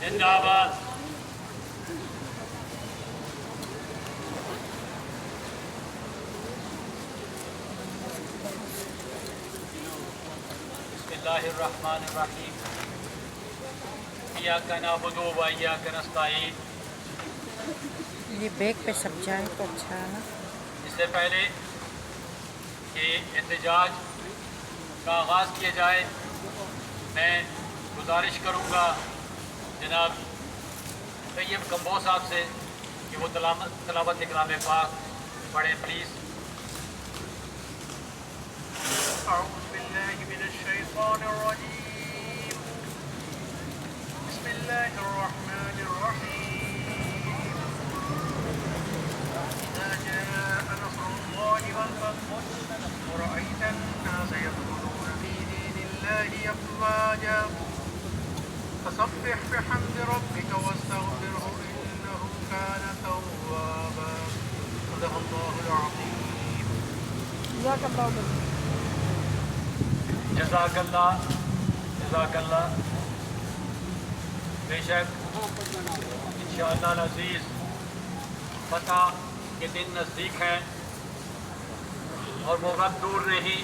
जिंदाबाद। बिस्मिल्लाहिर्रहमानिर्रहीम। इय्याका नअबुदु व इय्याका नस्तईन। ये बैग पे सब जाए तो अच्छा है ना। इससे पहले कि एहतजाज का आगाज़ किया जाए, मैं गुजारिश करूँगा जनाब तैयब कम्बो साहब से कि वो तलावत कलाम पाक पढ़ें प्लीज़। أعوذ بالله من الشيطان الرجيم. بسم الله الرحمن الرحيم. إذا جاء نصر الله والفتح ورأيت الناس يدخلون في دين الله أفواجا فسبح بحمد ربك واستغفره إنه كان توابا. صدق الله العظيم. जज़ाकल्लाह। बेशक इंशाअल्लाह अज़ीज़ फतह के दिन नज़दीक हैं और वो वक्त दूर नहीं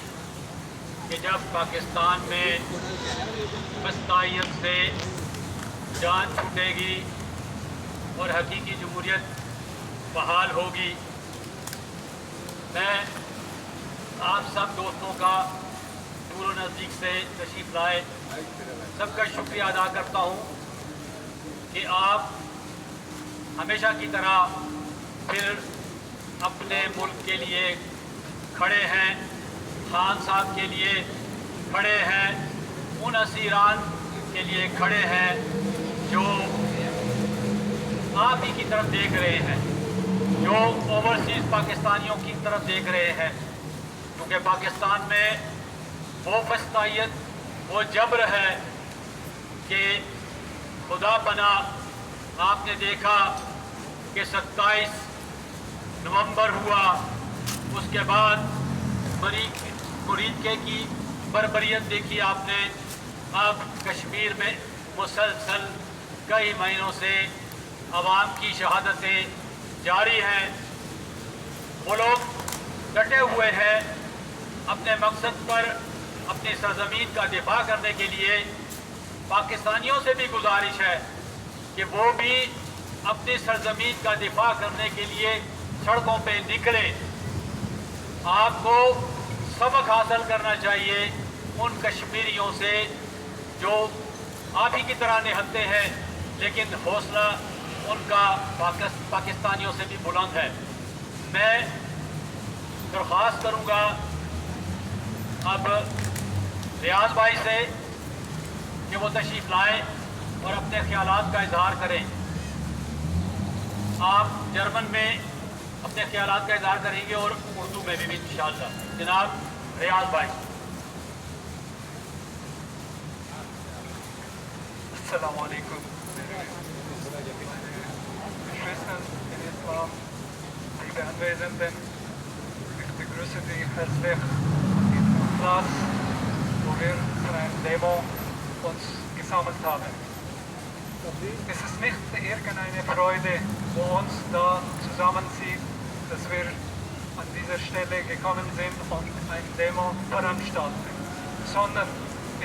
कि जब पाकिस्तान में बस्तायत से जान छूटेगी और हकीकी जमहूरियत बहाल होगी। मैं आप सब दोस्तों का दूर और नज़दीक से तशरीफ़ लाए सबका शुक्रिया अदा करता हूँ कि आप हमेशा की तरह फिर अपने मुल्क के लिए खड़े हैं, खान साहब के लिए खड़े हैं, उन असीरान के लिए खड़े हैं जो आप ही की तरफ देख रहे हैं, जो ओवरसीज़ पाकिस्तानियों की तरफ देख रहे हैं, क्योंकि पाकिस्तान में वो फस्तायत, वो जबर है कि खुदा बना। आपने देखा कि 27 नवंबर हुआ, उसके बाद मरीके की बर्बरियत देखी आपने। अब कश्मीर में मुसलसल कई महीनों से अवाम की शहादतें जारी हैं। वो लोग डटे हुए हैं अपने मकसद पर, अपनी सरजमीन का दिफा करने के लिए। पाकिस्तानियों से भी गुजारिश है कि वो भी अपनी सरजमीन का दिफा करने के लिए सड़कों पे निकले। आपको सबक हासिल करना चाहिए उन कश्मीरियों से जो आप ही की तरह निहत्ते हैं, लेकिन हौसला उनका पाकिस्तानियों से भी बुलंद है। मैं दरख्वास्त करूँगा अब रियाज भाई से कि वो तशरीफ़ लाएँ और अपने ख्यालात का इजहार करें। आप जर्मन में अपने ख्यालात का इजहार करेंगे और उर्दू में भी इंशाअल्लाह। जनाब रियाज भाई। Assalamu alaikum. Geschwistern in Islam, liebe Anwesenden, ich begrüße Sie herzlich an diesem Platz, wo wir für eine Demo uns gesammelt haben. Es ist nicht irgendeine Freude, wo uns da zusammenzieht, dass wir an dieser Stelle gekommen sind und eine Demo veranstalten, sondern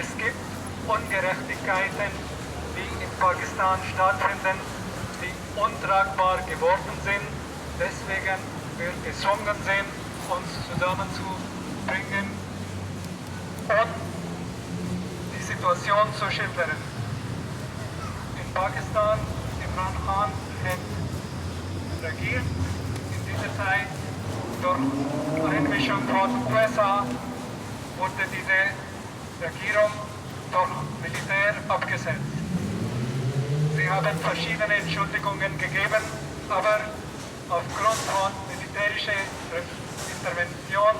es gibt Ungerechtigkeiten, die in Pakistan stattfinden, die untragbar geworden sind. Deswegen wir gezwungen sind, uns zusammenzubringen und die Situation zu schildern. In Pakistan, Imran Khan hat regiert. In dieser Zeit durch Einmischung von USA wurde diese Regierung durch Militär abgesetzt. Sie haben verschiedene Entschuldigungen gegeben, aber aufgrund von militärischer Intervention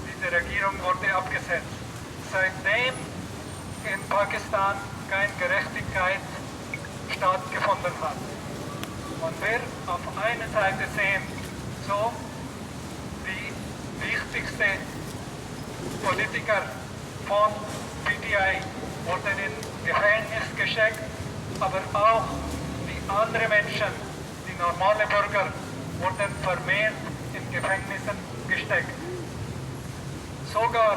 diese Regierung wurde abgesetzt. Seitdem in Pakistan keine Gerechtigkeit stattgefunden hat. Und wir auf einer Seite sehen, so die wichtigste Politiker von PTI wurden in Gefängnis gesteckt, aber auch die anderen Menschen, die normale Bürger, wurden vermehrt in Gefängnissen gesteckt. Sogar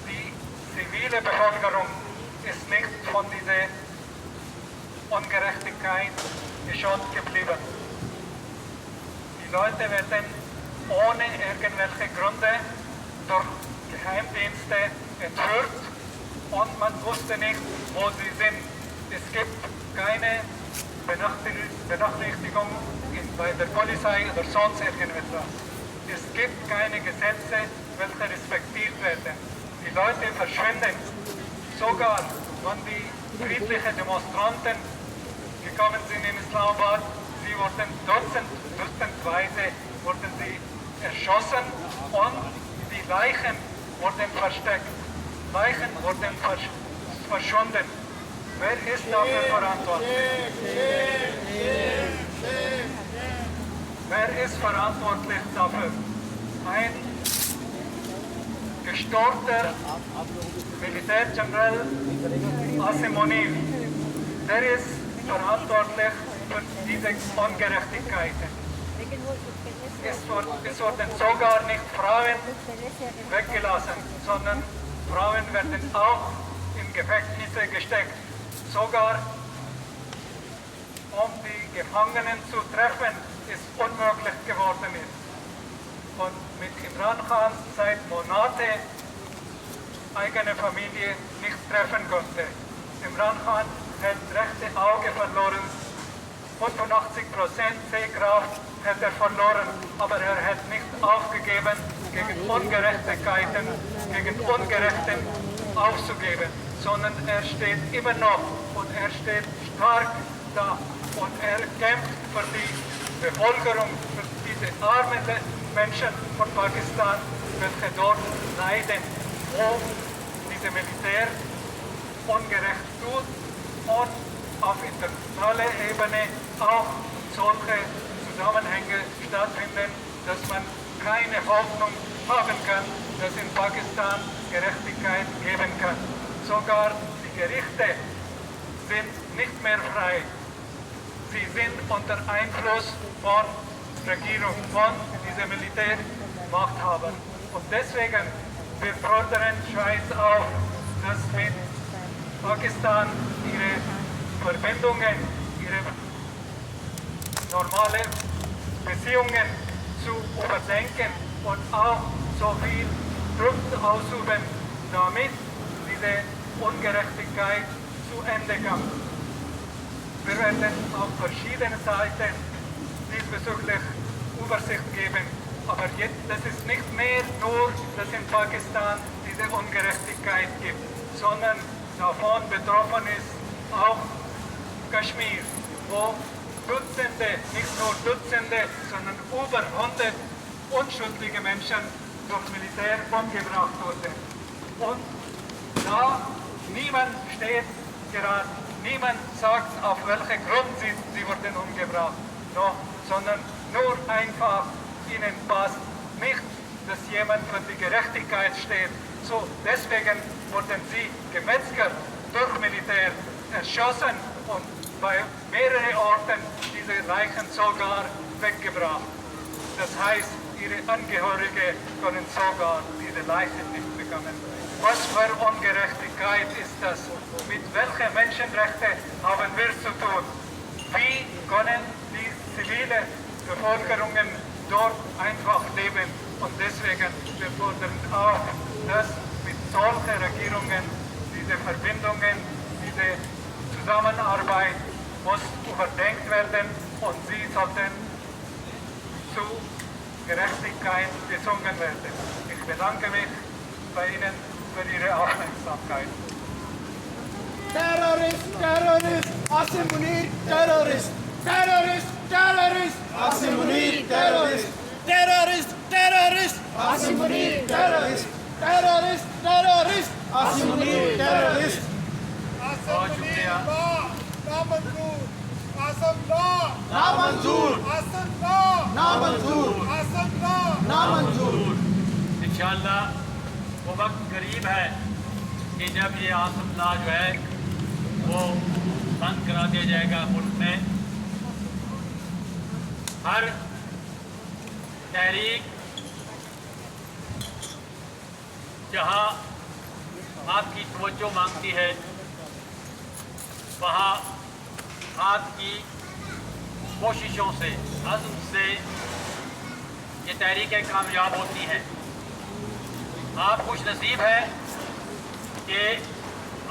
die zivile Bevölkerung ist nicht von dieser Ungerechtigkeit geschont geblieben. Die Leute werden ohne irgendwelche Gründe durch Geheimdienste entführt und man wusste nicht, wo sie sind. Es gibt keine Benachrichtigung bei der Polizei oder sonst irgendetwas. Es gibt keine Gesetze, welche respektiert werden. Die Leute verschwinden. Sogar wenn die friedlichen Demonstranten gekommen sind in Islamabad, sie wurden dutzendweise wurden sie erschossen und die Leichen wurden versteckt. Leichen wurden verschwunden. Wer ist dafür verantwortlich? Wer ist verantwortlich dafür? Ein gestorbener Militärgeneral Asim Munir, der ist verantwortlich für diese Ungerechtigkeiten. Es wurden sogar nicht Frauen weggelassen, sondern Frauen werden auch in Gefängnisse gesteckt. Sogar um die Gefangenen zu treffen, ist unmöglich geworden ist. Und mit Imran Khan seit Monaten eigene Familie nicht treffen konnte. Imran Khan hat rechte Auge verloren, 85% Sehkraft hat er verloren, aber er hat nicht aufgegeben, gegen Ungerechtigkeiten, gegen Ungerechten aufzugeben, sondern er steht immer noch und er steht stark da und er kämpft für die Bevölkerung, für diese armen Menschen von Pakistan, welche dort leiden, wo diese Militär ungerecht tut und auf internationaler Ebene auch solche Zusammenhänge stattfinden, dass man keine Hoffnung haben kann, dass in Pakistan Gerechtigkeit geben kann. Sogar die Gerichte sind nicht mehr frei. Sie sind unter Einfluss von Regierung, von diesen Militärmachthabern. Und deswegen, wir fordern Schweiz auf, dass mit Pakistan ihre Verbindungen, ihre normale Beziehungen zu überdenken und auch so viel Druck ausüben, damit diese Ungerechtigkeit zu Ende kommt. Wir werden auf verschiedenen Seiten diesbezüglich Übersicht geben, aber jetzt, das ist nicht mehr nur, dass in Pakistan diese Ungerechtigkeit gibt, sondern davon betroffen ist auch Kaschmir, wo Dutzende, nicht nur Dutzende, sondern über 100 unschuldige Menschen durch Militär umgebracht wurden. Und da niemand steht gerade, niemand sagt, auf welchen Grund sie wurden umgebracht, no, sondern nur einfach, ihnen passt nicht, dass jemand für die Gerechtigkeit steht. So, deswegen wurden sie gemetzgert durch Militär, erschossen und bei mehreren Orten diese Leichen sogar weggebracht. Das heißt, ihre Angehörige können sogar diese Leichen nicht bekommen. Was für Ungerechtigkeit ist das? Mit welchen Menschenrechten haben wir zu tun? Wie können die zivile Bevölkerungen dort einfach leben? Und deswegen, wir fordern auch, dass mit solchen Regierungen diese Verbindungen, diese Zusammenarbeit muss überdenkt werden und sie sollten zu Gerechtigkeit gezwungen werden. Ich bedanke mich bei Ihnen für Ihre Aufmerksamkeit. Terrorist, terrorist, Asim Munir, terrorist, terrorist, terrorist, Asim Munir, terrorist, terrorist, terrorist, Asim Munir, terrorist, terrorist, terrorist, Asim Munir, terrorist. बहुत शुक्रिया नामंजूर, आसम नामंजूर, आसम नामंजूर, आसम नामंजूर. इंशाअल्लाह वो वक्त करीब है कि जब ये आसम ला जो है वो बंद करा दिया जाएगा मुल्क में। हर तहरीक जहां आपकी तवज्जो मांगती है वहाँ आपकी कोशिशों से, अज़्म से ये तहरीकें कामयाब होती हैं। आप खुश नसीब हैं कि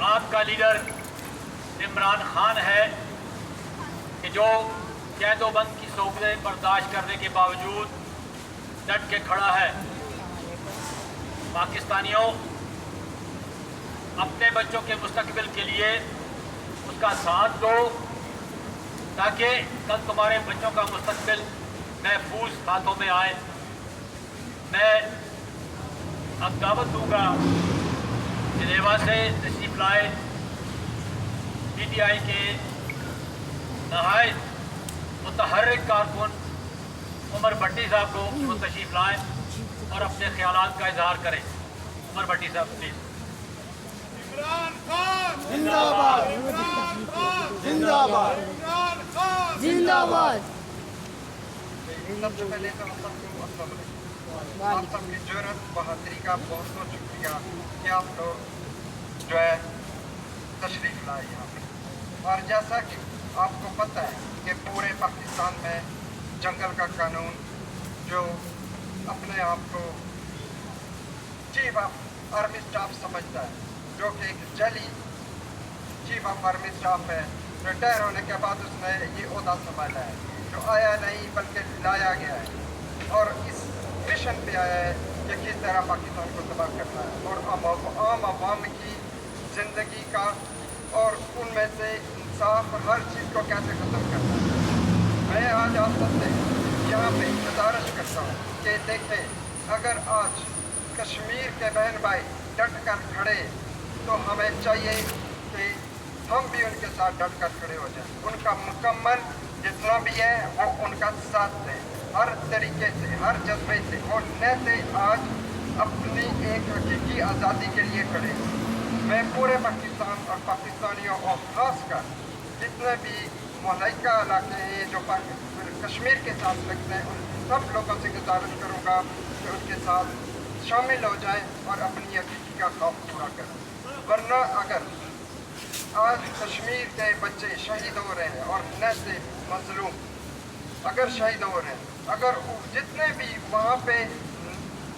आपका लीडर इमरान खान है कि जो कैदोबंद की सोबतें बर्दाश्त करने के बावजूद डट के खड़ा है। पाकिस्तानियों, अपने बच्चों के मुस्तकबिल के लिए उसका साथ दो ताकि कल तुम्हारे बच्चों का मुस्तकबिल महफूज हाथों में आए। मैं अब दावत दूंगा जिनेवा से तशरीफ लाए PTI के नहायत मुतहर्रिक कारकुन उमर भट्टी साहब को वो तशरीफ लाएं और अपने ख्यालात का इजहार करें। उमर भट्टी साहब प्लीज। इमरान खान जिंदाबाद इमरान खान जिंदाबाद इमरान खान जिंदाबाद। सबसे पहले तो हम सबको अस्सलाम वालेकुम। आप सबकी जुर्रत बहादुरी का बहुत बहुत शुक्रिया कि आप लोग जो है तशरीफ लाए यहाँ पे। और जैसा कि आपको पता है कि पूरे पाकिस्तान में जंगल का कानून जो अपने आप को चीफ ऑफ आर्मी स्टाफ समझता है, जो कि एक जली चीफ ऑफ आर्मी स्टाफ है, रिटायर होने के बाद उसने ये ओहदा संभाला है, जो आया नहीं बल्कि लाया गया है और इस मिशन पे आया है कि किस तरह पाकिस्तान को तबाह करना है और आम आवाम की ज़िंदगी का और उनमें से इंसाफ और हर चीज़ को कैसे ख़त्म करना है। मैं आज आप सबसे यहाँ पे गुजारिश करता हूँ कि देखें, अगर आज कश्मीर के बहन भाई डट कर खड़े तो हमें चाहिए कि हम भी उनके साथ डट कर खड़े हो जाएं। उनका मुकम्मल जितना भी है वो उनका साथ दें, हर तरीके से, हर जज्बे से। और न आज अपनी एक हकीकी आज़ादी के लिए खड़े। मैं पूरे पाकिस्तान और पाकिस्तानियों और ख़ासकर जितने भी मुहल्लिका इलाके हैं जो कश्मीर के साथ लगते हैं, उन सब लोगों से गुजारिश करूँगा कि उनके साथ शामिल हो जाएं और अपनी हकीकी का खौफ पूरा करें। वरना अगर आज कश्मीर के बच्चे शहीद हो रहे हैं और न से मजलूम अगर शहीद हो रहे हैं, अगर जितने भी वहाँ पे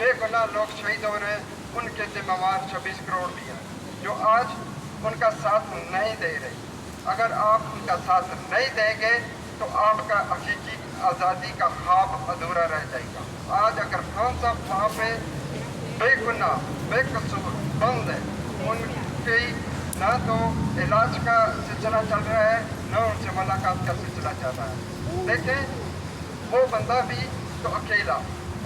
बेगुनाह लोग शहीद हो रहे हैं, उनके जिम्मेवार 26 करोड़ भी हैं जो आज उनका साथ नहीं दे रहे। अगर आप उनका साथ नहीं देंगे तो आपका हकीकी आज़ादी का ख्वाब अधूरा रह जाएगा। आज अगर खान साहब वहाँ पे बेगुनाह बेकसूर बंद है, उनकी ना तो इलाज का सिलसिला चल रहा है, न उनसे मुलाकात का सिलसिला चल रहा है। देखें, वो बंदा भी तो अकेला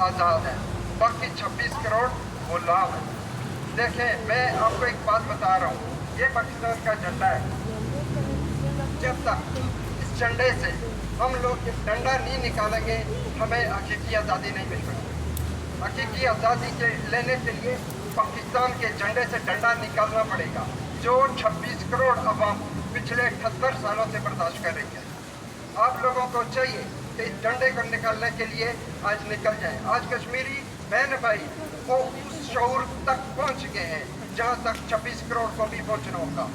आज़ाद है, बाकी 26 करोड़ गुलाम है। देखें, मैं आपको एक बात बता रहा हूँ, ये पाकिस्तान का झंडा है। जब तक इस झंडे से हम लोग एक डंडा नहीं निकालेंगे, हमें हकीकी आज़ादी नहीं मिल सकती। हकीकी आज़ादी के लेने के लिए पाकिस्तान के झंडे से डंडा निकालना पड़ेगा, जो 26 करोड़ अवाम पिछले 78 सालों से बर्दाश्त कर रही है। आप लोगों को चाहिए कि इस डंडे को निकालने के लिए आज निकल जाएं। आज कश्मीरी बहन भाई वो उस शऊर तक पहुंच गए हैं जहां तक 26 करोड़ को भी पहुंचना होगा।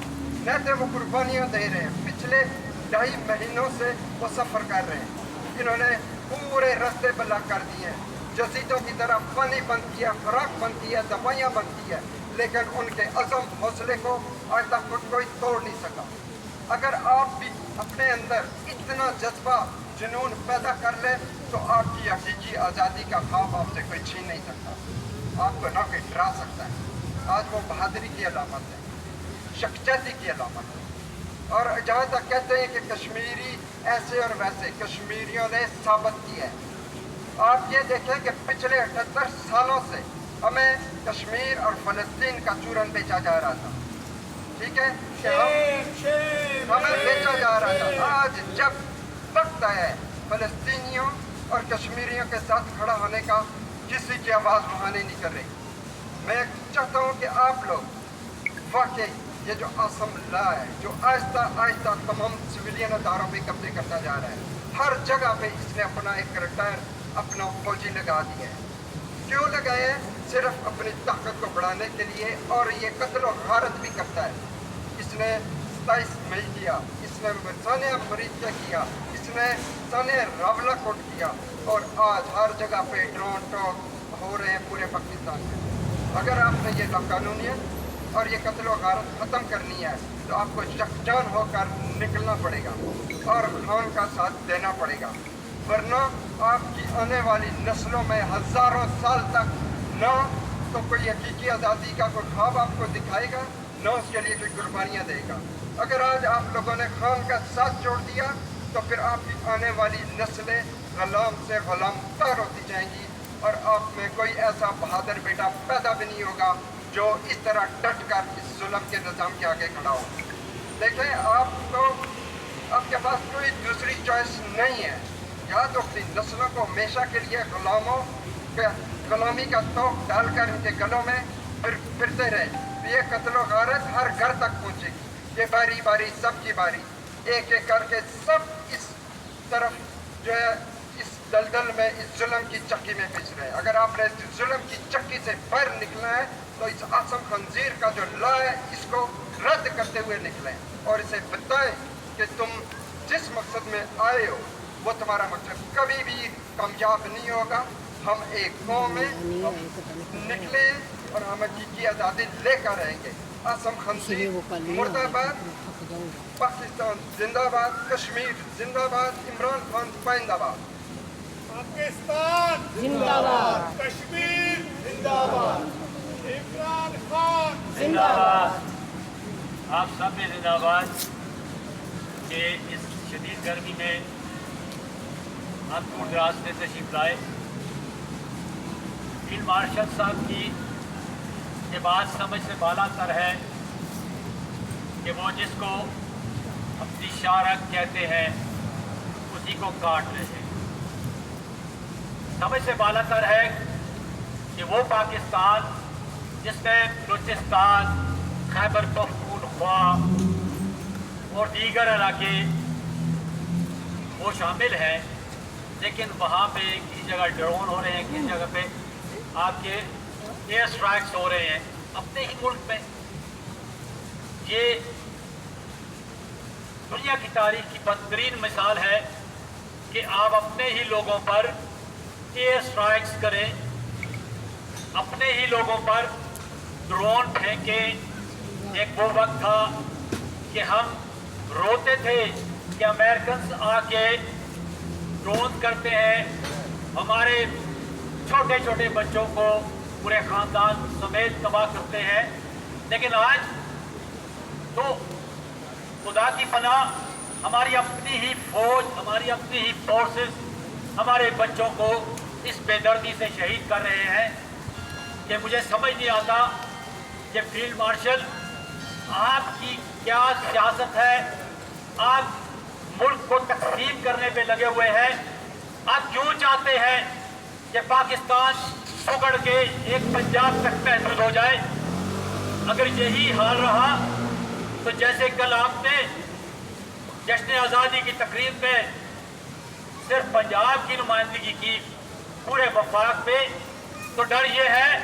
न तो वो कुर्बानियां दे रहे हैं, पिछले 2.5 महीनों से वो सफ़र कर रहे हैं। इन्होंने पूरे रास्ते ब्लॉक कर दिए हैं, जसीतों की तरह पानी बंद किया, खुराक बंद किया, दवाइयाँ बंद की है, लेकिन उनके अज़म हौसले को आज तक कोई तोड़ नहीं सका। अगर आप भी अपने अंदर इतना जज्बा जुनून पैदा कर ले तो आपकी हकीकी आज़ादी का ख्वाब आपसे कोई छीन नहीं सकता, आपको ना कोई डरा सकता है। आज वो बहादुरी की अलामत है, शख्सियती की अलामत है। और जहाँ तक कहते हैं कि कश्मीरी ऐसे और वैसे, कश्मीरियों ने साबित किया है। आप ये देखें कि पिछले 78 सालों से हमें कश्मीर और फ़लस्तीन का चूरन बेचा जा रहा था, ठीक है, कि हमें बेचा जा रहा था। आज जब वक्त आया है फ़लस्तीनियों और कश्मीरियों के साथ खड़ा होने का, किसी की आवाज़ वहाँ नहीं निकल रही। मैं चाहता हूँ कि आप लोग वाकई یہ جو آسم لا ہے جو آہستہ آہستہ تمام سویلین اداروں پہ قبضے کرتا جا رہا ہے. ہر جگہ پہ اس نے اپنا ایک ریٹائر اپنا فوجی لگا دیا ہے. کیوں لگائے ہیں؟ صرف اپنی طاقت کو بڑھانے کے لیے. اور یہ قتل و غارت بھی کرتا ہے. اس نے 27 مئی کیا, اس نے سانحہ مریض کیا, اس نے سانحہ راولا کوٹ کیا, اور آج ہر جگہ پہ ڈرون ٹاک ہو رہے ہیں پورے پاکستان میں. اگر آپ نے یہ لاقانونیت اور یہ قتل و غارت ختم کرنی ہے تو آپ کو یکجان ہو کر نکلنا پڑے گا اور خان کا ساتھ دینا پڑے گا. ورنہ آپ کی آنے والی نسلوں میں ہزاروں سال تک نہ تو کوئی حقیقی آزادی کا کوئی خواب آپ کو دکھائے گا, نہ اس کے لیے کوئی قربانیاں دے گا. اگر آج آپ لوگوں نے خان کا ساتھ چھوڑ دیا تو پھر آپ کی آنے والی نسلیں غلام سے غلام تر ہوتی جائیں گی, اور آپ میں کوئی ایسا بہادر بیٹا پیدا بھی نہیں ہوگا جو اس طرح ڈٹ کر اس ظلم کے نظام کے آگے کھڑا ہو. دیکھیں, آپ کے پاس کوئی دوسری چوائس نہیں ہے. یا تو اپنی نسلوں کو ہمیشہ کے لیے غلامی کا توق ڈال کر ان کے گلوں میں پھرتے رہے. یہ قتل و غارت ہر گھر تک پہنچے گی. یہ باری باری سب کی باری, ایک ایک کر کے سب اس طرف جو ہے اس دلدل میں اس ظلم کی چکی میں پھنس رہے ہیں. اگر آپ نے اس ظلم کی چکی سے باہر نکلنا ہے تو اس آسم خنزیر کا جو لا ہے اس کو رد کرتے ہوئے نکلیں, اور اسے بتائیں کہ تم جس مقصد میں آئے ہو وہ تمہارا مقصد کبھی بھی کامیاب نہیں ہوگا. ہم ایک قوم میں نکلے اور ہم حقیقی آزادی لے کر رہیں گے. آسم خنزیر مرد آباد, پاکستان زندہ باد, کشمیر زندہ باد, عمران خان پائندہ باد. پاکستان زندہ باد. کشمیر زندہ باد. عمران خان زندہ باد. آپ سب میں زندہ باد کہ اس شدید گرمی میں آپ دور دراز سے تشریف لائے. فیلڈ مارشل صاحب کی یہ بات سمجھ سے بالا تر ہے کہ وہ جس کو اپنی شارک کہتے ہیں اسی کو کاٹ رہے ہیں. سمجھ سے بالا تر ہے کہ وہ پاکستان جس میں بلوچستان, خیبر پختونخوا اور دیگر علاقے وہ شامل ہیں, لیکن وہاں پہ کسی جگہ ڈرون ہو رہے ہیں, کسی جگہ پہ آپ کے ایئر اسٹرائکس ہو رہے ہیں اپنے ہی ملک میں. یہ دنیا کی تاریخ کی بدترین مثال ہے کہ آپ اپنے ہی لوگوں پر ایئر اسٹرائکس کریں, اپنے ہی لوگوں پر ڈرون پھینکیں. ایک وہ وقت تھا کہ ہم روتے تھے کہ امریکنز آ کے ڈرون کرتے ہیں, ہمارے چھوٹے چھوٹے بچوں کو پورے خاندان سمیت تباہ کرتے ہیں. لیکن آج تو خدا کی پناہ ہماری اپنی ہی فوج, ہماری اپنی ہی فورسز ہمارے بچوں کو اس بے دردی سے شہید کر رہے ہیں کہ مجھے سمجھ نہیں آتا کہ فیلڈ مارشل آپ کی کیا سیاست ہے. آپ ملک کو تقسیم کرنے پہ لگے ہوئے ہیں. آپ کیوں چاہتے ہیں کہ پاکستان سکڑ کے ایک پنجاب تک محدود ہو جائے؟ اگر یہی حال رہا تو جیسے کل آپ نے جشن آزادی کی تقریب میں صرف پنجاب کی نمائندگی کی پورے وفاق پہ, تو ڈر یہ ہے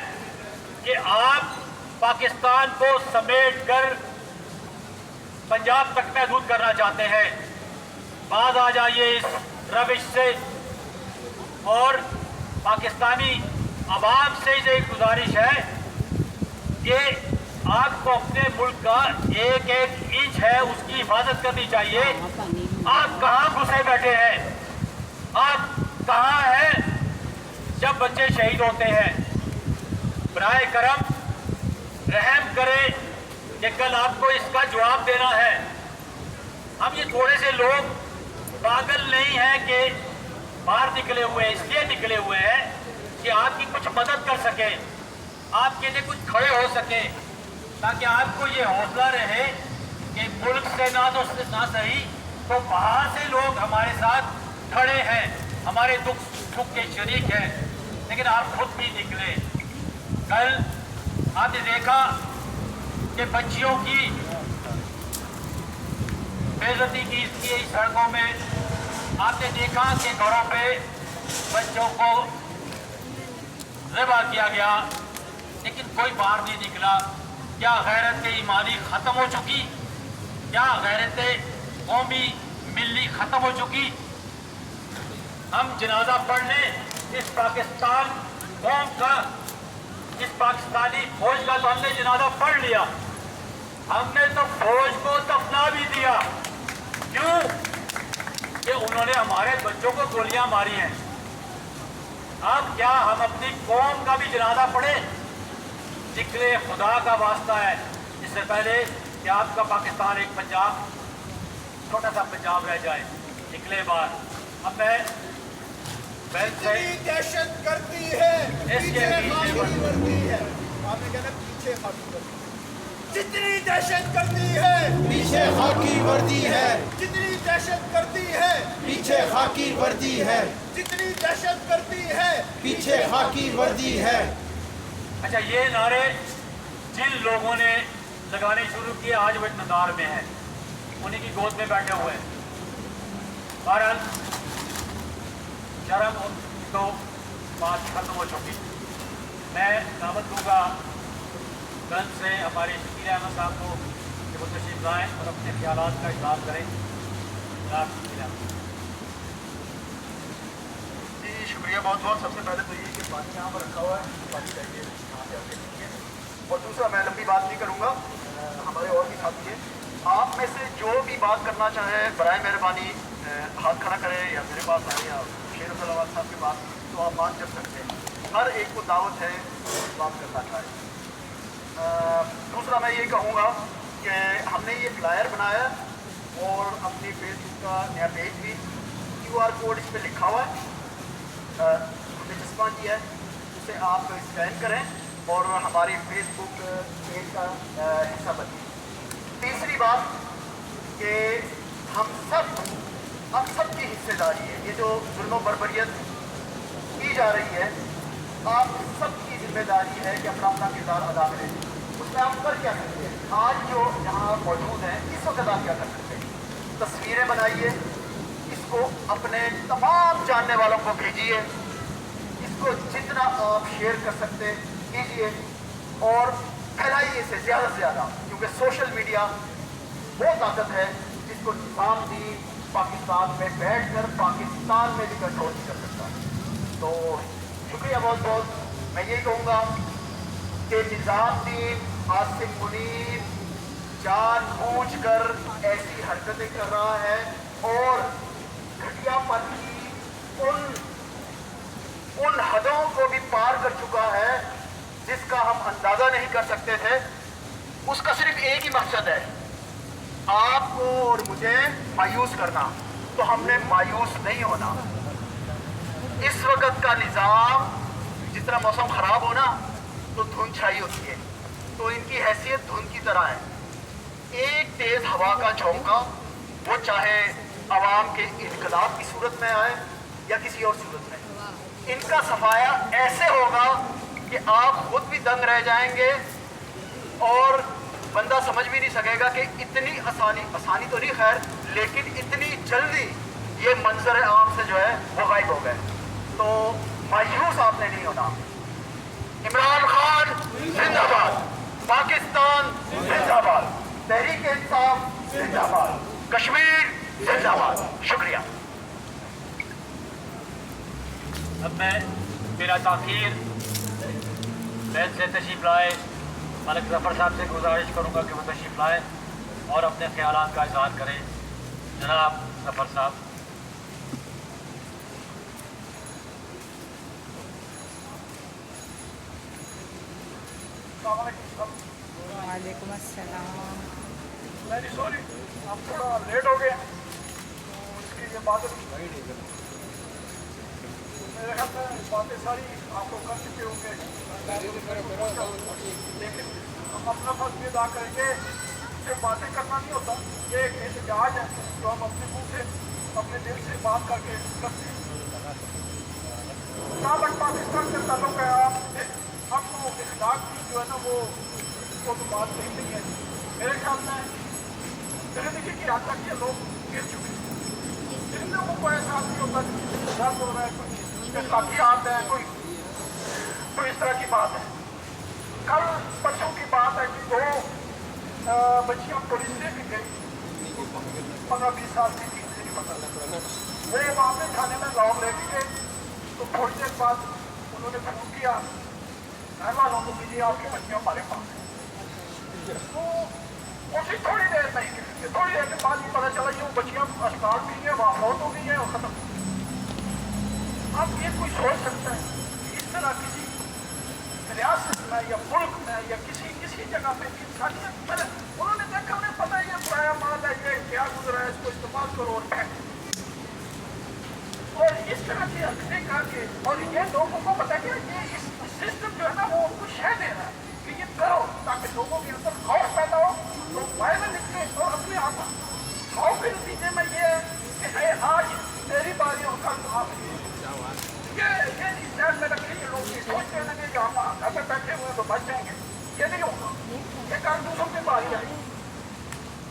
کہ آپ پاکستان کو سمیٹ کر پنجاب تک محدود کرنا چاہتے ہیں. باز آ جائیے اس روش سے, اور پاکستانی عوام سے ایک گزارش ہے کہ آپ کو اپنے ملک کا ایک ایک انچ ہے اس کی حفاظت کرنی چاہیے. آپ کہاں گھسے بیٹھے ہیں؟ آپ کہاں ہیں جب بچے شہید ہوتے ہیں؟ برائے کرم رحم کریں کہ کل آپ کو اس کا جواب دینا ہے. ہم یہ تھوڑے سے لوگ پاگل نہیں ہیں کہ باہر نکلے ہوئے, اس لیے نکلے ہوئے ہیں کہ آپ کی کچھ مدد کر سکیں, آپ کے لیے کچھ کھڑے ہو سکیں, تاکہ آپ کو یہ حوصلہ رہے کہ ملک سے نہ صحیح تو باہر سے لوگ ہمارے ساتھ کھڑے ہیں, ہمارے دکھ سکھ کے شریک ہیں. لیکن آپ خود بھی نکلے. کل آپ نے دیکھا कि बच्चियों की बेइज्जती की इसलिए सड़कों में आपने देखा कि घरों पे बच्चों को ज़िबा किया गया, लेकिन कोई बाहर नहीं निकला। क्या गैरत ईमानी ख़त्म हो चुकी? क्या गैरत कौमी मिली ख़त्म हो चुकी? हम जनाजा पढ़ने इस पाकिस्तान कौम का, इस पाकिस्तानी फौज का तो हमने जनाजा पढ़ लिया, हमने तो फौज को दफना भी दिया। क्यों? कि उन्होंने हमारे बच्चों को गोलियां मारी हैं। अब क्या हम अपनी कौम का भी जनाजा पढ़ें? जिक्र खुदा का वास्ता है, इससे पहले कि आपका पाकिस्तान एक पंजाब, छोटा सा पंजाब रह जाए, निकले बार। अब मैं जितनी दहशत करती है इसके पीछे पीछे खाकी वर्दी है। आपने कहना पीछे खाकी वर्दी। जितनी दहशत करती है पीछे खाकी वर्दी है, जितनी दहशत करती है पीछे खाकी वर्दी है, जितनी दहशत करती है पीछे खाकी वर्दी है। अच्छा, ये नारे जिन लोगों ने लगाने शुरू किए आज वो इक़्तिदार में हैं, उन्हीं की गोद में बैठे हुए हैं। बहरहाल शर्म तो बात खत्म हो चुकी। मैं दावत दूंगा गंज से हमारे शकील अहमद साहब को कि वो तशरीफ लाएँ और अपने ख्यालात का इज़हार करें। जनाब शकील अहमद। जी शुक्रिया बहुत बहुत। सबसे पहले तो ये कि पानी यहाँ पर रखा हुआ है, पानी चाहिए यहाँ पे आके लीजिए। और दूसरा, मैं लंबी बात नहीं करूँगा, हमारे और भी साथी हैं, आप में से जो भी बात करना चाहे बराए मेहरबानी हाथ खड़ा करें या मेरे पास आए या शेर अब्दुल साहब के पास, तो आप बात कर सकते हैं। हर एक को दावत है बात करना चाहे। दूसरा मैं ये कहूँगा कि हमने ये फ्लायर बनाया और अपनी फेसबुक का नया पेज भी QR कोड इस पर लिखा हुआ है, हमने चस्पा किया है, उसे आप स्कैन करें और हमारी फेसबुक पेज का हिस्सा बनिए। तीसरी बात कि हम सब की हिस्सेदारी है, ये जो जुल्म बर्बरियत की जा रही है, आप सबकी जिम्मेदारी है कि अपना अपना किरदार अदा करें। उसमें आप कर क्या सकते हैं? आज जो यहाँ मौजूद हैं इस वक्त आप क्या कर सकते हैं? तस्वीरें बनाइए, इसको अपने तमाम जानने वालों को भेजिए, इसको जितना आप शेयर कर सकते कीजिए और फैलाइए इसे ज़्यादा से ज़्यादा, क्योंकि सोशल मीडिया वो ताकत है जिसको निज़ाम दी पाकिस्तान में बैठकर पाकिस्तान में भी कंट्रोल नहीं कर सकता। तो शुक्रिया बहुत बहुत। मैं यही कहूँगा कि निज़ामुद्दीन आसिम मुनीर जानबूझकर ऐसी हरकतें कर रहा है और घटियापन की उन हदों को भी पार कर चुका है जिसका हम अंदाजा नहीं कर सकते थे। उसका सिर्फ एक ही मकसद है, आपको और मुझे मायूस करना। तो हमने मायूस नहीं होना। इस वक्त का निज़ाम, जिस तरह मौसम ख़राब हो ना तो धुंध छाई होती है, तो इनकी हैसियत धुंध की तरह है। एक तेज़ हवा का झोंका, वो चाहे आवाम के इनकलाब की सूरत में आए या किसी और सूरत में, इनका सफाया ऐसे होगा कि आप खुद भी दंग रह जाएंगे और बंदा समझ भी नहीं सकेगा कि इतनी आसानी तो नहीं खैर, लेकिन इतनी जल्दी ये मंजर आम से जो है वो गायब हो गए। तो मायूस आपने नहीं होना। इमरान खान जिंदाबाद, पाकिस्तान जिंदाबाद, तहरीक इंसाफ जिंदाबाद, कश्मीर जिंदाबाद। शुक्रिया। अब मैं बिना ताखीर बैत से तशरीफ लाए मलिक ज़फ़र साहब से गुजारिश करूँगा कि वो तशरीफ लाएँ और अपने ख्यालात का इज़हार करें। जनाब ज़फ़र साहब। वालेकुम अस्सलाम। नहीं सॉरी, आप थोड़ा लेट हो गए, उसकी ये बात मेरे ख्याल में बातें सारी आप लोग कर चुके होंगे, लेकिन हम अपना फर्ज अदा करेंगे। सिर्फ बातें करना नहीं होता, ये एक एहतजाज है जो हम अपने मुँह से अपने दिल से बात करके करते हैं। जहाँ तक पाकिस्तान से ताल्लुक है, आपको इखलाक की जो है ना वो वो तो बात नहीं है। मेरे ख्याल में देखिए कि आज तक ये लोग गिर चुके हैं। जिन लोगों को एहसास नहीं होता कि दर्द हो रहा है, कोई हाथ है, कोई इस तरह की बात है। कल परसों की बात है कि 2 बच्चियां पुलिस से भी गई, 15-20 साल की थी, मुझे नहीं पता। वो वहाँ पे थाने में लॉन्ग लेके गए, तो थोड़ी देर बाद उन्होंने फोन किया घर वालों को, कीजिए आपकी बच्चियां हमारे पास है। तो उसी थोड़ी देर में ही थोड़ी देर के बाद ही पता चला ये वो बच्चियां अस्पताल भी हैं, वहाँ मौत हो गई है और खत्म। अब ये कोई सोच सकता है इस तरह किसी रियासत में या मुल्क में या किसी जगह पे इंसानियत, उन्होंने देखा, उन्हें पता है ये पराया माल है, ये क्या गुजरा है, इसको इस्तेमाल करो और फेंक। और इस तरह की हरकतें करके, और ये लोगों को पता है कि ये इस सिस्टम जो है ना वो उनको शह दे रहा है कि ये करो ताकि लोगों के अंदर खौफ पैदा हो, लोग बाहर में निकले और अपने आप खौफ के नतीजे में ये है कि आज तेरी बारी और कल आप ये ध्यान में रखिए। ये लोग ये सोचते हैं कि हम घर में बैठे हुए तो बच जाएंगे, ये नहीं होगा। ये काम दूसरों की बारी आएगी।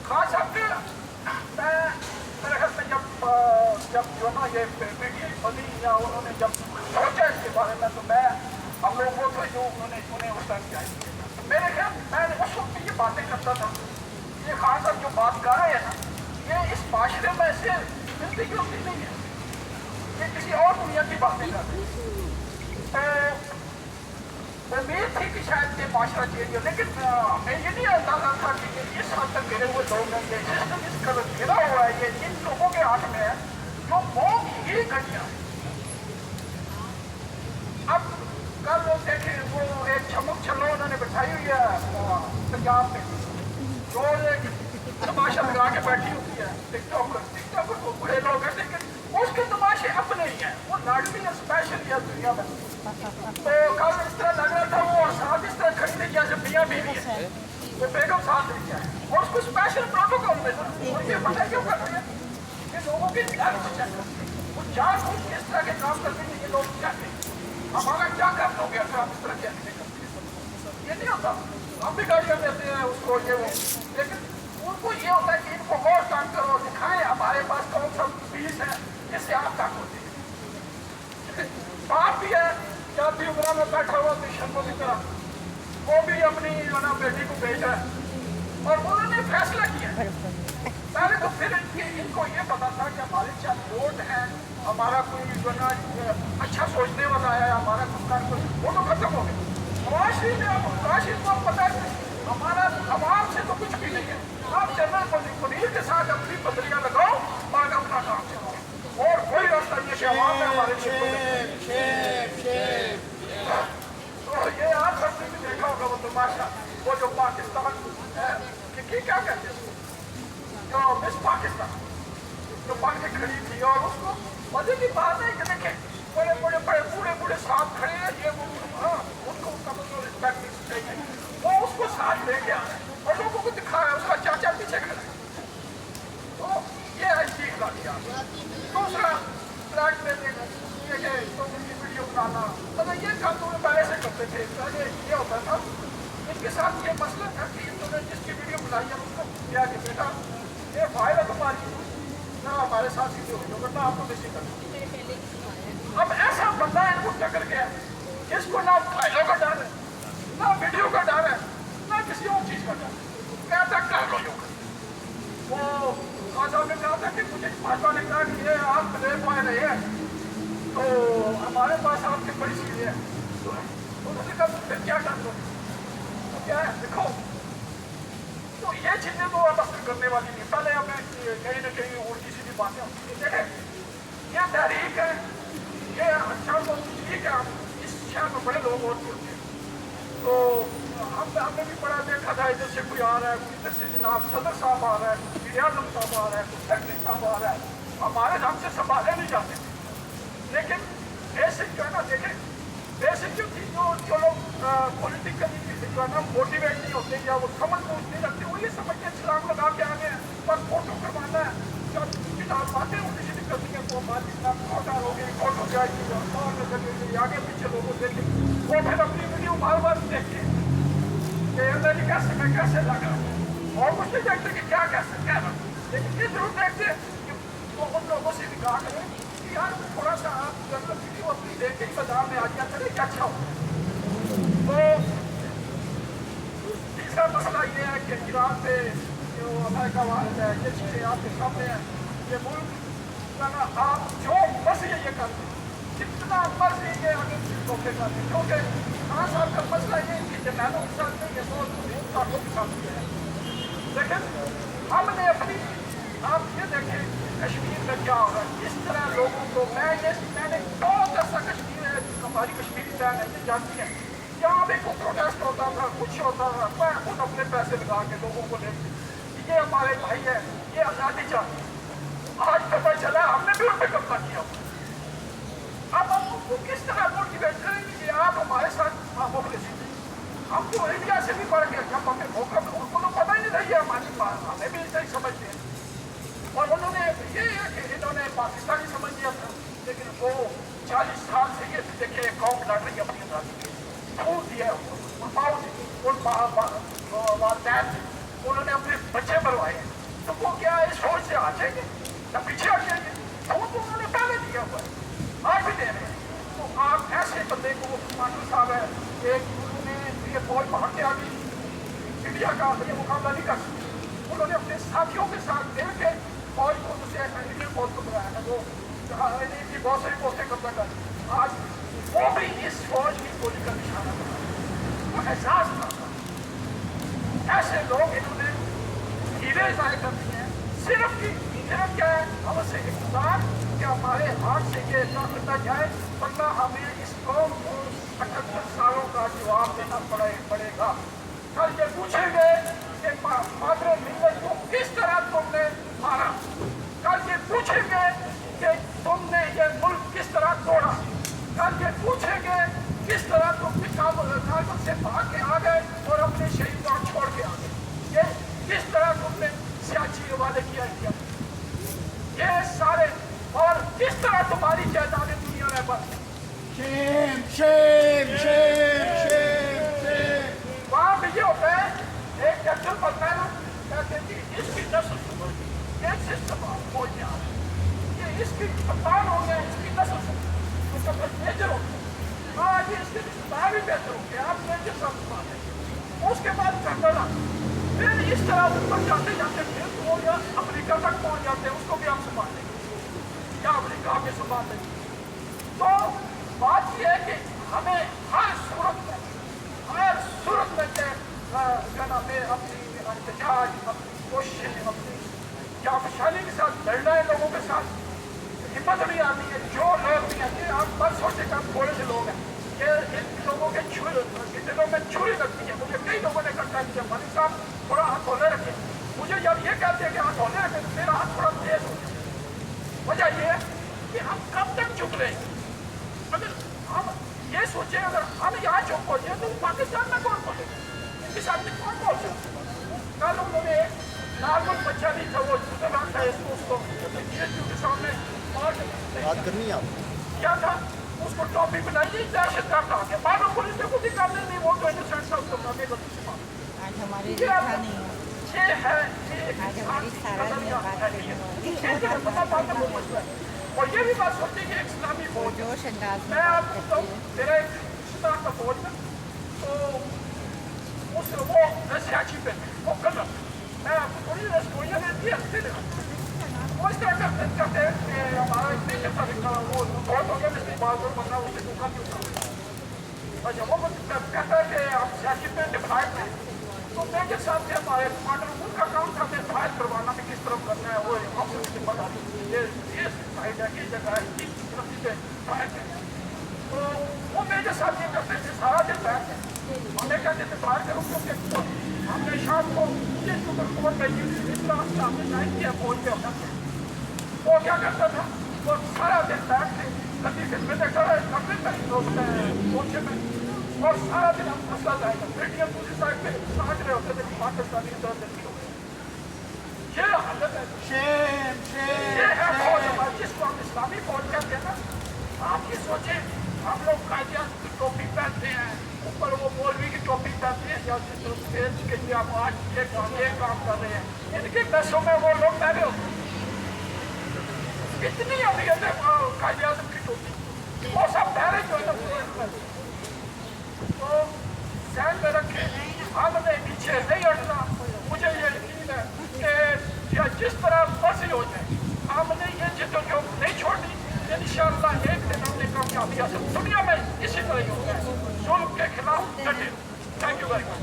खास आपके मेरे ख्याल में जब जो ना ये मीडिया बनी या उन्होंने जब सोचा इसके बारे में, तो मैं हम लोग वो थे जो उन्हें उस टाइम किया। मेरे ख्याल मैं उस वक्त ये बातें करता था, ये खान साहब जो बात कर रहे हैं ना, ये इस माशरे में से मिलती जुलती नहीं है, ये किसी और दुनिया की बातें कर रहे हैं। उम्मीद थी कि शायद ये माशरा चेंज हो, लेकिन मैं ये नहीं अंदाजा था कि इस हद तक गिरे हुए लोग हैं, ये सिस्टम इस कदर गिरा हुआ है, ये इन लोगों के हाथ में है जो बहुत ही घटिया है। अब कल लोग देखे वो एक चमक छल्लो उन्होंने बिठाई हुई है पंजाब में, जो एक तमाशा लगा के बैठी हुई है टिकटॉकर को बड़े लोग हैं, लेकिन उसके तमाशे अपने ही हैं, वो लाडली है, स्पेशल है दुनिया में। तो कल इस तरह लग रहा था वो साथ इस तरह खड़ी थी जैसे मियाँ बीवी है, वो बेगम साथ रही है और उसको स्पेशल प्रोटोकॉल में था। और ये पता है क्यों कर रहे हैं कि लोगों की ध्यान को चेक करते हैं, वो जानबूझ के इस तरह के काम करते हैं। ये लोग चाहते हैं हमारा क्या कर लोगे अगर आप इस तरह के करते हैं, ये नहीं होता। हम भी गाड़ियाँ देते हैं उसको ये वो, लेकिन उनको ये होता है कि इनको और काम करो, दिखाएं हमारे पास कौन सा फीस है जिससे आप तक होती है। बाप भी है क्या भी उम्र में बैठा हुआ शर्मों की तरह, वो भी अपनी ना बेटी को भेज रहा है और उन्होंने फैसला किया। पहले तो फिर इनको ये पता था कि हमारे चार वोट हैं, हमारा कोई जो ना अच्छा सोचने वाला है, हमारा खुद का कोई वो तो खत्म हो गया। मुआशरे में अब मुआशरे को पता है हमारा आवाम से तो कुछ भी नहीं है। आप जनरल मुनीर के साथ अपनी पत्रियां लगाओ और अपना काम चलाओ, और कोई रास्ता ये कि आवाम में हमारे लिए तो ये आप सबने भी देखा होगा वो तमाशा, वो जो पाकिस्तान है कि क्या कहते हैं जो मिस पाकिस्तान जो बन के खड़ी थी, और उसको मजे की बात है कि देखें बड़े बूढ़े साथ खड़े हैं, ये वो उनको उनका मतलब रिस्पेक्ट चाहिए, वो उसको साथ लेके आ रहे हैं और लोगों को दिखा रहा है, उसका चाचा पीछे खड़ा है। तो ये है चीज का दिया। दूसरा फ्लैट में तो उनकी वीडियो बनाना, मतलब ये काम तो पहले से करते थे। पहले ये होता था इनके साथ ये मसला था कि इन्होंने जिसकी वीडियो बनाई है उसको क्या कि बेटा ये फाइल है तुम्हारी ना हमारे साथ ही वीडियो करना, आपको किसी कर। अब ऐसा बंदा इनको टक्कर गया जिसको ना फाइलों का डर है, ना वीडियो का डर है, ना किसी और चीज का डर, कहता कर लो यो। वो खासा ने कहा था कि मुझे भाजपा ने कहा कि ये आप ले पाए रहे हैं तो हमारे पास आपकी बड़ी चीज है, तो उन्होंने कहा फिर क्या कर दो, तो क्या है देखो। तो ये चीजें तो अब असर करने वाली नहीं, पहले हमें कहीं ना कहीं उल्टी सीधी बातें होती है। देखें ये तहरीक है, ये अच्छा तो ठीक है, इस शहर में बड़े लोग और जुड़ते हैं, तो हमने भी बड़ा देखा था इधर से कोई आ रहा है, इधर से जनाब सदर साहब आ रहा है, वज़ीर-ए-आज़म साहब आ रहा है, सेक्रेटरी साहब आ रहा है, हमारे हमसे संभाले नहीं जाते। लेकिन बेसिक जो है ना, देखें बेसिक जो चीज जो लोग पॉलिटिकली जो है ना मोटिवेट नहीं होते या वो समझ बूझ नहीं रखते, वो ये समझ के छलांग लगा के आगे हैं, बस फोटो करवाना है, जब बातें उल्टी सीधी करती हैं तो बात खोटा हो गई, खोट हो जाएगी, आगे पीछे लोगों देखें वो फिर अपनी वीडियो बार बार देखते हैं। کہ اندر کیسے میں کیسے لگا اور کچھ نہیں دیکھتے کہ کیا کیسے کہہ رہا ہوں، لیکن یہ ضرور دیکھتے کہ وہ ان لوگوں سے بھی کہا کریں کہ یار تھوڑا سا آپ جنگل ویڈیو اپنی دیکھ کے ہی بازار میں آ گیا کریں کہ اچھا ہو. تو تیسرا مسئلہ یہ ہے کہ ایران پہ جو امریکہ والد ہے یہ چیزیں آپ کے سامنے ہیں. یہ ملک آپ جو مرضی یہ کرتے ہیں جتنا مرضی یہ آگے دھوکے کرتے ہیں کیونکہ خان صاحب کا مسئلہ یہ کہ جرنیلوں کے ساتھ نہیں یہ سوچ طاقتوں کے ساتھ کیا ہے. لیکن ہم نے اپنی آپ یہ دیکھیں کشمیر میں کیا ہو رہا ہے اس طرح لوگوں کو میں نے بہت ایسا کشمیر ہے ہماری کشمیری بہن ہے یہ جانتی ہیں یہاں بھی کوئی پروٹیسٹ ہوتا تھا کچھ ہوتا تھا میں خود اپنے پیسے لگا کے لوگوں کو لے کے یہ ہمارے بھائی ہے یہ آزادی چاہتے ہیں. آج پتہ چلا ہم نے بھی ان پہ قبضہ کیا. اب ہم ان کو کس طرح موٹیویٹ کریں گے کہ آپ ہمارے ساتھ مخلص ہیں. ہم تو انڈیا سے بھی بڑھ گئے جب ہمیں موقع ان کو تو پتہ ہی نہیں رہی ہے ہماری بات ہمیں بھی صحیح سمجھتے ہیں. اور انہوں نے یہ ہے کہ انہوں نے پاکستانی سمجھ لیا تھا لیکن وہ 40 سال سے یہ دیکھے قوم لڑ رہی ہے اپنی آزادی کے خون دیا ان ماؤں نے ان والدین نے انہوں نے اپنے بچے بروائے ہیں. تو وہ کیا اس فوج سے آ جائیں گے یا پیچھے ہٹ جائیں گے؟ خون تو انہوں نے پہلے دیا ہوا ہے آج بھی دے رہے ہیں. تو آپ ایسے بندے کو مانو صاحب ہے ایک انہوں نے یہ فوج باہر کے آگے انڈیا کا یہ مقابلہ نہیں کر سکتے. انہوں نے اپنے ساتھیوں کے ساتھ مل کے فوج کو اسے انڈین فوج کو بنایا ہے وہ انڈین کی بہت ساری پوسٹیں قبضہ کر آج وہ بھی اس فوج کی گولی کا نشانہ بنا وہ احساس نہ تھا. ایسے لوگ انہوں نے ہیلے ضائع کر دیے ہیں صرف کی صرف کیا ہے ہم سے اقتدار کہ ہمارے ہاتھ سے یہ نہ کرتا جائے ورنہ ہمیں اس قوم کو 78 سالوں کا جواب دینا پڑے گا. کل یہ پوچھیں گے کہ مادر ملت کو کس طرح تم نے مارا. کل یہ پوچھیں گے کہ تم نے یہ ملک کس طرح توڑا. کل یہ پوچھیں گے کس طرح تم کابل سے بھاگ کے آ گئے اور اپنے شہیدان چھوڑ کے آ گئے. یہ کس طرح تم نے سیاسی حوالے کیا یہ سارے اور کس طرح تمہاری جائیدادیں دنیا میں بس شیم شیم شیم شیم شیم. وہاں بھی یہ ہوتا ہے ایک جنرل بنتا ہے نا کہتے ہیں کہ اس کی نسل سمجھ ایک سسٹم پہنچ گیا یہ اس کی کپتان ہو گیا اس کی نسل سمجھ اس کا بس میجر ہو گیا آج اس کے رشتے دار بھی بہتر ہو گیا آپ میجر صاحب بات ہے اس کے بعد کنڈلا پھر اس طرح اوپر جاتے جاتے پھر وہ یا امریکہ تک پہنچ جاتے ہیں اس کو بھی ہم سنبھال لیں گے یا امریکہ کے سنبھال لیں گے. تو بات یہ ہے کہ ہمیں ہر صورت میں میں اپنی احتجاج اپنی کوششیں اپنی جانفشانی کے ساتھ لڑنا ہے لوگوں کے ساتھ ہمت نہیں آتی ہے. جو لوگ بھی ہیں آپ بس سوچے کہ ہم تھوڑے سے لوگ ہیں کہ ان لوگوں کے دلوں میں چھری لگتی ہے. مجھے کئی لوگوں نے کنٹیکٹ کیا مانی صاحب تھوڑا ہاتھ دھونے رکھے. مجھے جب یہ کہتے ہیں کہ ہاتھ دھونے رکھے تو میرا ہاتھ تھوڑا تیز ہو جائے. وجہ یہ ہے کہ ہم کب تک چپ رہے ہیں. اگر ہم یہ سوچیں اگر ہم یہاں چپ ہو جائیں تو پاکستان میں کون بولے ان کے ساتھ کون بول سکتے. کل انہوں نے نارمل بچہ نہیں تھا وہ مسلمان تھا اس کو کے سامنے بات کرنی ہے آپ کیا تھا اس کو ٹاپک بنائی دہشت گرد آ گیا معلوم پولیس نے کچھ ہی کرنے نہیں وہ تو انوسینٹ تھا اس کو کرنے غلطی سے مارا. آج ہماری لکھا نہیں ہے یہ ہے آج ہماری سارا دن بات کرنا اور یہ بھی بات سوچتے کہ ایک اسلامی فوج جوش انداز میں آپ کو بتاؤں میرا ایک رشتہ کا فوج ہے تو اس وہ سیاچی پہ وہ کر میں آپ کو تھوڑی رسٹوریاں دیتی ہے وہ اس طرح کرتے ہیں کہ ہمارا اتنے جیسا لکھا وہ بہت ہو گیا جس کی بات اور بننا اسے دھوکا بھی ہوتا ہے. اور جب وہ کہتا ہے کہ آپ سیاسی پہ ڈفائٹ ہیں تو میجر صاحب کے ہمارے کمانڈر ان کا کام تھا کہ ڈفائٹ کروانا بھی کس طرف کرنا ہے وہ آفس سے پڑھا یہ سائڈ ہے یہ جگہ ہے اس طرف سے ڈفائٹ ہے. تو وہ میجر صاحب یہ کرتے تھے سارا دن بیٹھ ہے ہمیں کہتے تھے باہر کروں کیونکہ ہم نے شام کو جس کو رپورٹ بھیجی اس طرح سے ہم نے جوائن کیا فوج پہ اپنا وہ کیا کرتا تھا وہ سارا دن بیٹھ کے کبھی خدمت پہنچے میں اور سارا دن ہم مسئلہ جائے گا پیٹیاں پولیس صاحب کے سمجھ رہے ہوتے تھے کہ پاکستانی کی طرف جلدی ہو گئی. یہ حالت ہے یہ ہے فوج ہماری جس کو ہم اسلامی فوج کہتے ہیں نا. آپ یہ سوچیں ہم لوگ قائدیان کی ٹوپی پہنتے ہیں اوپر وہ مولوی کی ٹوپی پہنتے ہیں یا جس طرح ये पैसों में वो लोग पहले होते इतनी अहमियत है कायदे आज़म की टोपी, वो सब पहले जो है ना तो ध्यान में रखें, हमने पीछे नहीं हटना। मुझे ये यकीन है कि या जिस तरह मर्जी हो जाए हमने ये जिद्दोजहद नहीं छोड़नी। इंशाअल्लाह एक दिन हमने कामयाबी हासिल, दुनिया में इसी तरह ही होता है, जुल्म के खिलाफ डटे। Thank you very much.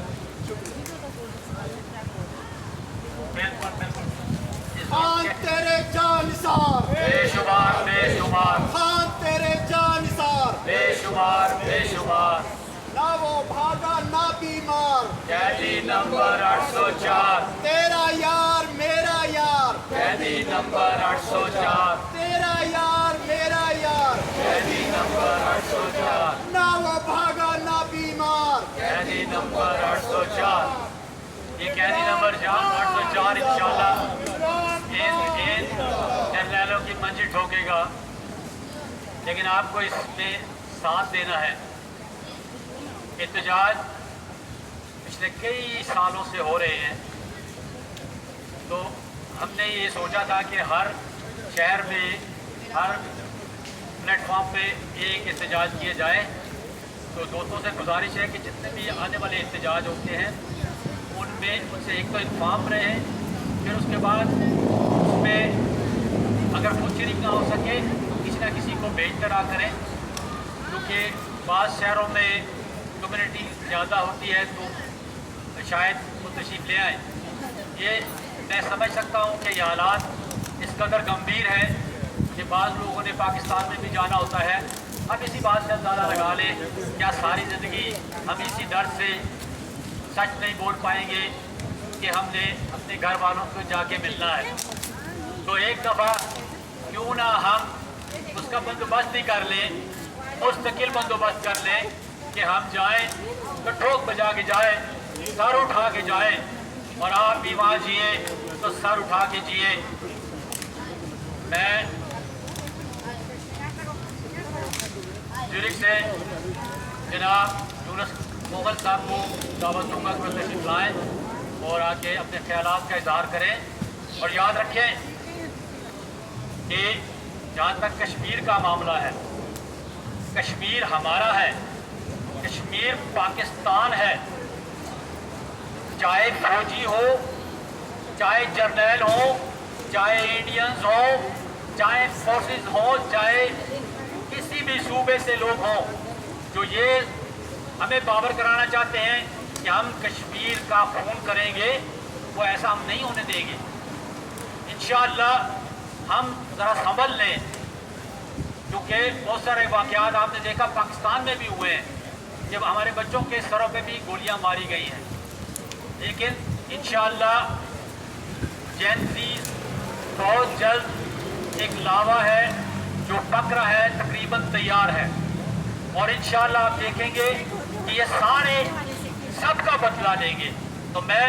Khan तेरे जानिसार, बेशुमार बेशुमार, खान तेरे जानिसार, बेशुमार बेशुमार, ना वो भागा ना बीमार, कैदी नंबर 804, तेरा यार मेरा यार, कैदी नंबर 804, तेरा यार मेरा यार, कैदी नंबर 804, ना वो भागा ना बीमार। कैदी नंबर 804, ये कैदी नंबर 804 इंशाल्लाह इन जर्नैलों की मंजिल ठोकेगा, लेकिन आपको इसमें साथ देना है। एहतजाज पिछले कई सालों से हो रहे हैं, तो हमने ये सोचा था कि हर शहर में हर प्लेटफॉर्म पे एक एहतजाज किए जाए। तो दोस्तों से गुजारिश है कि जितने भी आने वाले एहतजाज होते हैं उनमें उनसे एक तो इन्फॉर्म रहें, फिर उसके बाद उसमें अगर फुलफिलिंग ना हो सके तो किसी ना किसी को बेहतर करें, क्योंकि बाद शहरों में कम्युनिटी ज़्यादा होती है तो शायद वो तशरीफ़ ले आएँ। ये मैं समझ सकता हूँ कि ये हालात इस कदर गंभीर है कि बाज़ लोगों ने पाकिस्तान में भी जाना होता है। हम इसी बात से अंदाज़ा लगा लें, क्या सारी ज़िंदगी हम इसी डर से सच नहीं बोल पाएंगे कि हमने अपने घर वालों को जाके मिलना है। तो एक दफ़ा क्यों ना हम उसका बंदोबस्त ही कर लें, मुस्तकिल बंदोबस्त कर लें कि हम जाएं तो ठोक बजा के जाएं, सर उठा के जाएं, और आप भी वहाँ जिए तो सर उठा के जिए। मैं ज्यूरिख से जनाब यूनुस मुगल साहब को दावत दूंगा कि वो तशरीफ लाएँ और आके अपने ख्यालात का इजहार करें। और याद रखें कि जहाँ तक कश्मीर का मामला है, कश्मीर हमारा है, कश्मीर पाकिस्तान है। चाहे फौजी हो, चाहे जर्नैल हो, चाहे इंडियंस हो, चाहे फोर्सेस हो, चाहे किसी भी सूबे से लोग हों, जो ये हमें बावर कराना चाहते हैं कि हम कश्मीर का खून करेंगे, वो ऐसा हम नहीं होने देंगे। इंशाअल्लाह हम ज़रा संभल लें, क्योंकि बहुत सारे वाक़यात आपने देखा पाकिस्तान में भी हुए हैं जब हमारे बच्चों के सरों पे भी गोलियां मारी गई हैं। लेकिन इंशाअल्लाह जैनसी बहुत जल्द एक लावा है जो पक रहा है, तकरीबन तैयार है, और इंशाअल्लाह आप देखेंगे कि ये सारे सबका बदला लेंगे। तो मैं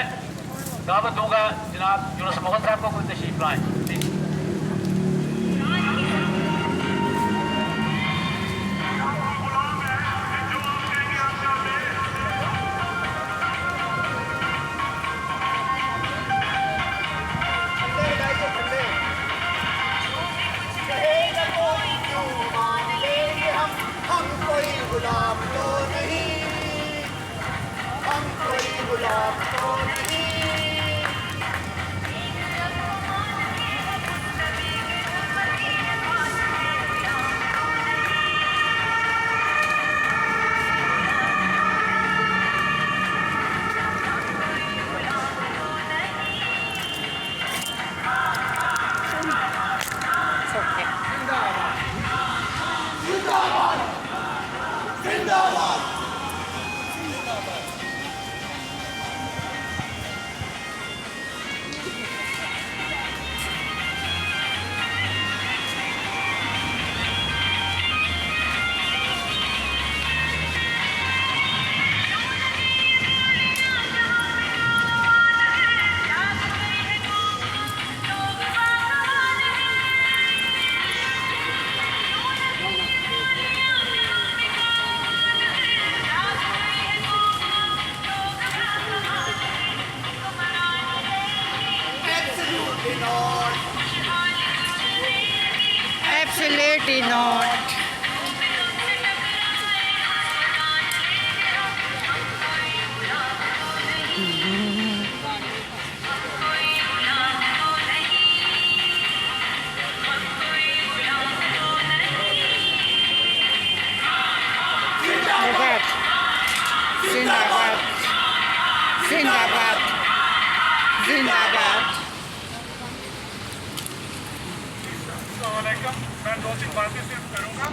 दावत दूंगा जनाब यूनुस मुगल साहब को कोई तशरीफ लाएँ। हम कोई गुलाम तो नहीं, हम कोई गुलाम तो नहीं। facility not. Zindabad. Zindabad. Zindabad. मैं 2-3 बातें सिर्फ करूँगा।